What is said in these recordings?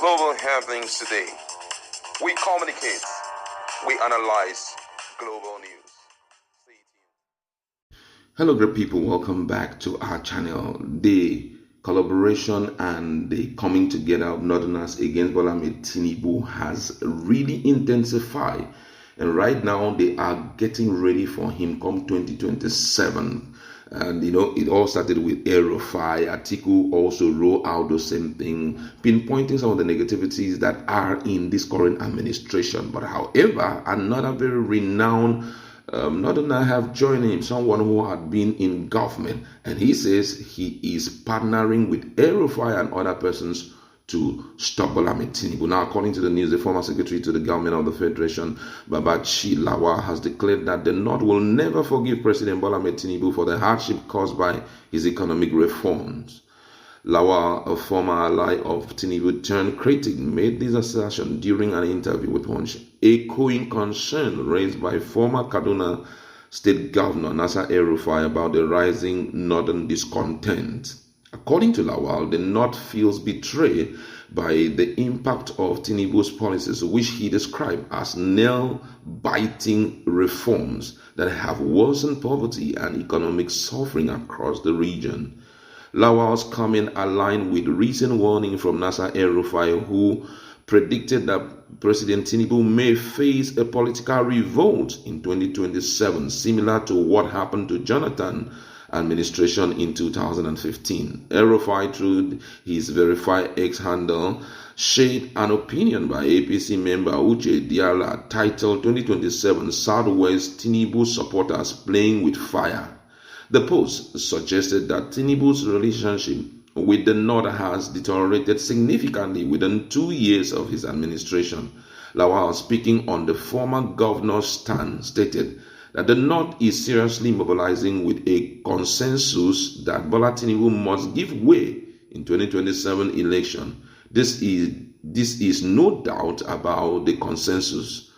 Global happenings today. We communicate, we analyze global news. Stay tuned. Hello, great people. Welcome back to our channel. The collaboration and the coming together of Northerners against Bola Tinubu has really intensified. And right now, they are getting ready for him come 2027. And it all started with Rufai. Atiku also wrote out the same thing, pinpointing some of the negativities that are in this current administration. But however, another very renowned Northerner have joined him, someone who had been in government, and he says he is partnering with Rufai and other persons to stop Bola Tinubu. Now, according to the news, the former secretary to the government of the Federation, Babachi Lawal, has declared that the North will never forgive President Bola Tinubu for the hardship caused by his economic reforms. Lawal, a former ally of Tinubu turned critic, made this assertion during an interview with Punch, echoing concern raised by former Kaduna State Governor Nasser El-Rufai about the rising northern discontent. According to Lawal, the North feels betrayed by the impact of Tinubu's policies, which he described as nail-biting reforms that have worsened poverty and economic suffering across the region. Lawal's comment aligned with recent warning from Nasser El-Rufai, who predicted that President Tinubu may face a political revolt in 2027, similar to what happened to Jonathan administration in 2015. El-Rufai, through his verified X handle, shared an opinion by APC member Uche Diala titled 2027 Southwest Tinubu supporters playing with fire. The post suggested that Tinubu's relationship with the North has deteriorated significantly within 2 years of his administration. Lawal, speaking on the former governor's stand, stated that the North is seriously mobilizing with a consensus that Bola Tinubu must give way in 2027 election. This is no doubt about the consensus.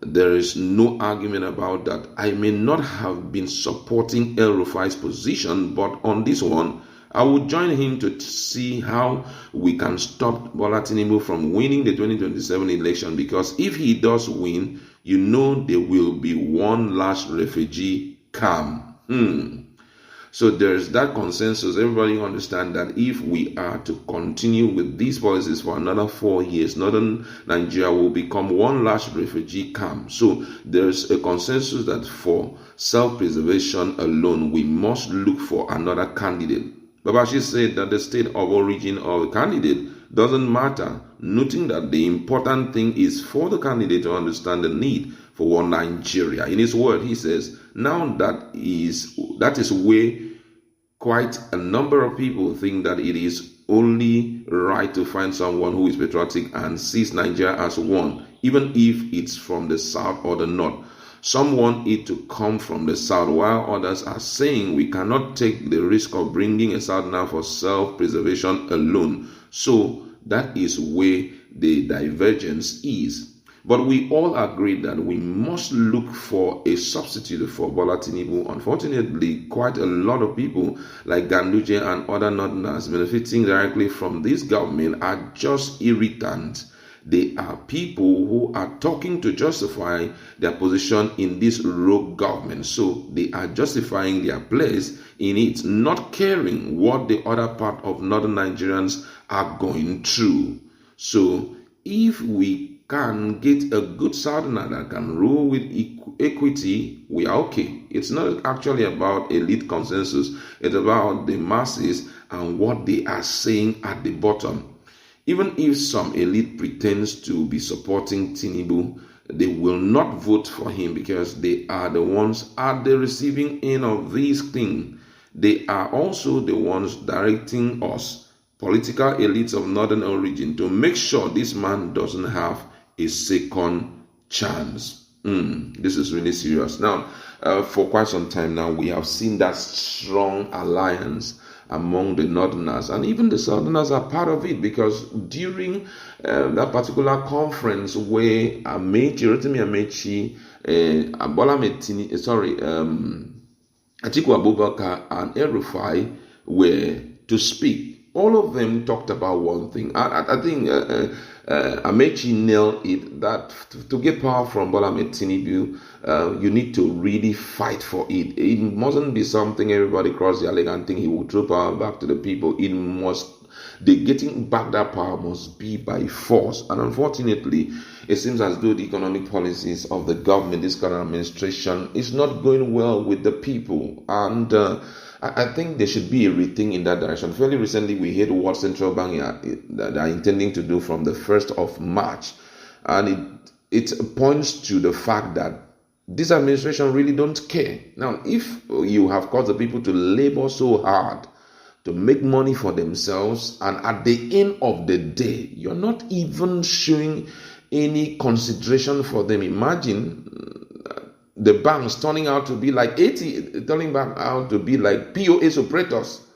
There is no argument about that. I may not have been supporting El-Rufai's position, but on this one, I would join him to see how we can stop Bola Tinubu from winning the 2027 election, because if he does win, there will be one last refugee camp. So there's that consensus. Everybody understand that if we are to continue with these policies for another 4 years, northern Nigeria will become one last refugee camp. So there's a consensus that for self-preservation alone, we must look for another candidate. Babashi said that the state of origin of the candidate doesn't matter, noting that the important thing is for the candidate to understand the need for one Nigeria. In his word, he says, now that is where quite a number of people think that it is only right to find someone who is patriotic and sees Nigeria as one, even if it's from the south or the north. Some want it to come from the south, while others are saying we cannot take the risk of bringing a southerner for self-preservation alone. So that is where the divergence is. But we all agree that we must look for a substitute for Bola Tinubu. Unfortunately, quite a lot of people like Ganduje and other northerners benefiting directly from this government are just irritant. They are people who are talking to justify their position in this rogue government. So they are justifying their place in it, not caring what the other part of northern Nigerians are going through. So if we can get a good southerner that can rule with equity, we are okay. It's not actually about elite consensus. It's about the masses and what they are saying at the bottom. Even if some elite pretends to be supporting Tinubu, they will not vote for him because they are the ones at the receiving end of these things. They are also the ones directing us, political elites of northern origin, to make sure this man doesn't have a second chance. This is really serious. Now, for quite some time now, we have seen that strong alliance among the northerners, and even the southerners are part of it, because during that particular conference where Rotimi Amechi, Atiku Abubakar and El-Rufai were to speak, all of them talked about one thing. I think Amechi nailed it, that to get power from Bola Ahmed Tinubu, you need to really fight for it. It mustn't be something everybody cross their leg and think he will throw power back to the people. It must, the getting back that power must be by force. And unfortunately, it seems as though the economic policies of the government, this current administration, is not going well with the people. And I think there should be a rethink in that direction. Fairly recently, we heard what central bank are intending to do from the 1st of March. And it points to the fact that this administration really don't care. Now, if you have caused the people to labor so hard to make money for themselves, and at the end of the day, you're not even showing any consideration for them. Imagine the banks turning out to be like turning back out to be like POS operators,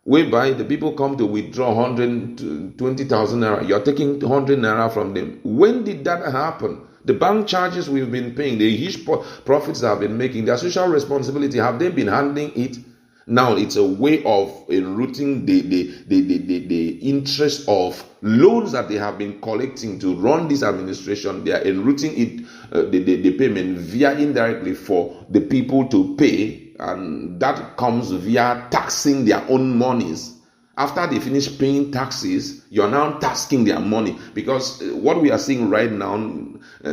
whereby the people come to withdraw 120,000 naira. You're taking 100 naira from them. When did that happen? The bank charges we've been paying, the huge profits they have been making, their social responsibility, have they been handling it? Now it's a way of enrooting the interest of loans that they have been collecting to run this administration. They are enrooting it, the payment via indirectly for the people to pay, and that comes via taxing their own monies. After they finish paying taxes, you're now tasking their money, because what we are seeing right now,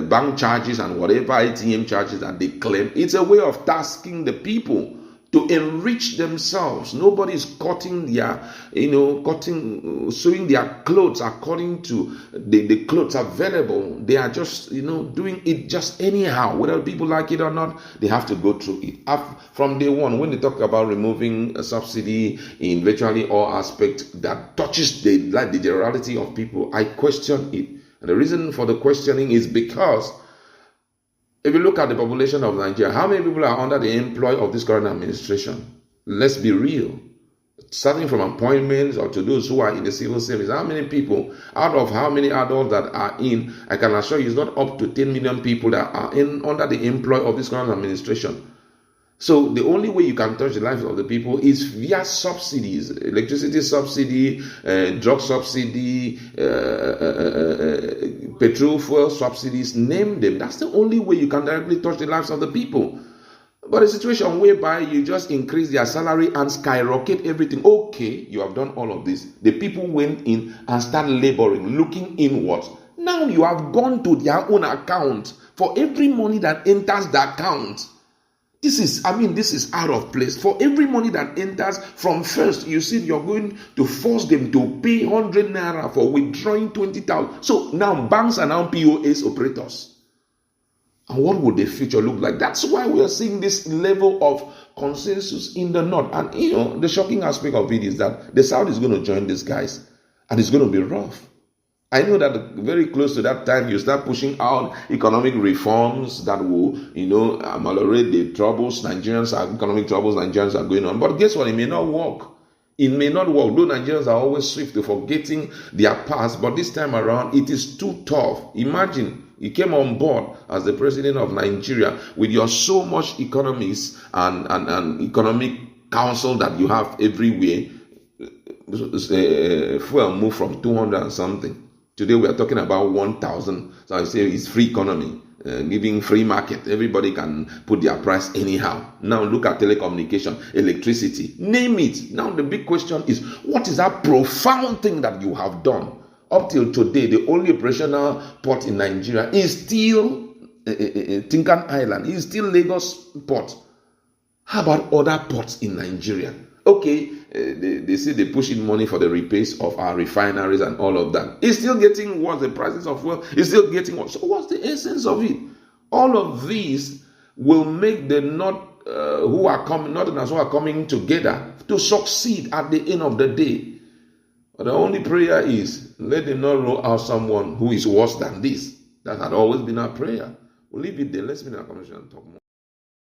bank charges and whatever ATM charges that they claim, it's a way of tasking the people to enrich themselves. Nobody is cutting their, sewing their clothes according to the clothes available. They are just, doing it just anyhow. Whether people like it or not, they have to go through it. From day one, when they talk about removing a subsidy in virtually all aspects that touches the generality of people, I question it. And the reason for the questioning is because if you look at the population of Nigeria, how many people are under the employ of this current administration? Let's be real. Starting from appointments or to those who are in the civil service, how many people, out of how many adults that are in, I can assure you it's not up to 10 million people that are under the employ of this current administration. So the only way you can touch the lives of the people is via subsidies, electricity subsidy, drug subsidy, petrol fuel subsidies, name them. That's the only way you can directly touch the lives of the people. But a situation whereby you just increase their salary and skyrocket everything. Okay, you have done all of this. The people went in and started laboring, looking inward. Now you have gone to their own account for every money that enters the account. This is out of place. For every money that enters from first, you see you're going to force them to pay 100 naira for withdrawing 20,000. So now banks are now POS operators. And what would the future look like? That's why we are seeing this level of consensus in the north. And the shocking aspect of it is that the south is going to join these guys, and it's going to be rough. I know that very close to that time, you start pushing out economic reforms that will, ameliorate the economic troubles Nigerians are going on. But guess what? It may not work. It may not work. Though Nigerians are always swift to forgetting their past, but this time around, it is too tough. Imagine, you came on board as the president of Nigeria with your so much economists and economic council that you have everywhere. Fuel moved from 200 and something. Today we are talking about 1,000. So I say it's free economy, giving free market. Everybody can put their price anyhow. Now look at telecommunication, electricity, name it. Now the big question is, what is that profound thing that you have done? Up till today, the only operational port in Nigeria is still Tinkan Island. It's still Lagos port. How about other ports in Nigeria? Okay, they say they push in money for the repairs of our refineries and all of that. It's still getting worse. The prices of fuel is still getting worse. So what's the essence of it? All of these will make the Northerners who are coming together to succeed at the end of the day. But the only prayer is, let them not roll out someone who is worse than this. That had always been our prayer. We'll leave it there. Let's be in our conversation and talk more.